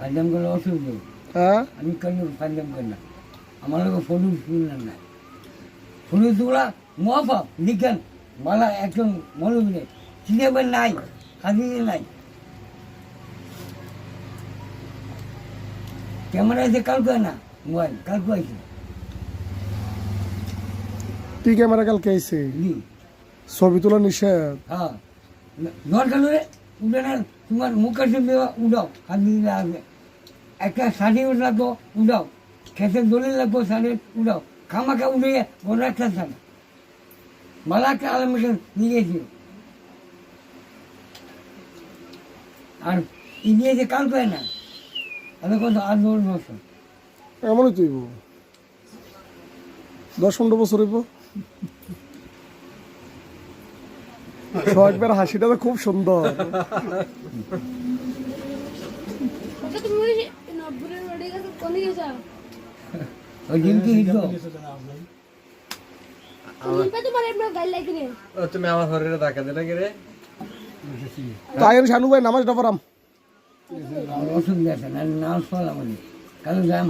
পাঞ্জাম করলে অসুবিধা হ্যাঁ আমি কেন পাঞ্জাম করি না আমার লোক ফলু শুনলেন না ফলু তোলা মহাপাপ লিখেন মালা একজন মরুবিনে চিনেবেন নাই হাজিরে নাই ক্যামেরা এসে কালকে না মোবাইল কালকে আছে কি ক্যামেরা কালকে আইছে ছবি তোলা নিষেধ হ্যাঁ দরকার হলে উঠে না তোমার মুখের সঙ্গে উঠাও হাত দিলে আসবে একটা শাড়ি লাগবো উঠাও খেতের দলি লাগবো শাড়ি উঠাও খামাখা উঠে বড় একটা শাড়ি মালা একটা আলমেশন নিয়ে গেছিল আর ইন্ডিয়াতে কাল পায় না আমি কত 8-9 বছর এমনই তুইব 10-15 বছর হইব সোহাগের হাসিটা তো খুব সুন্দর ওই দিনকে হিট তুমি আমার শরীরে ধাক্কা দিলে কি রে? তাই শানু ভাই নামাজ ডাফারাম অসুবিধা আছে না নামাজ পড়লাম কারণ যাই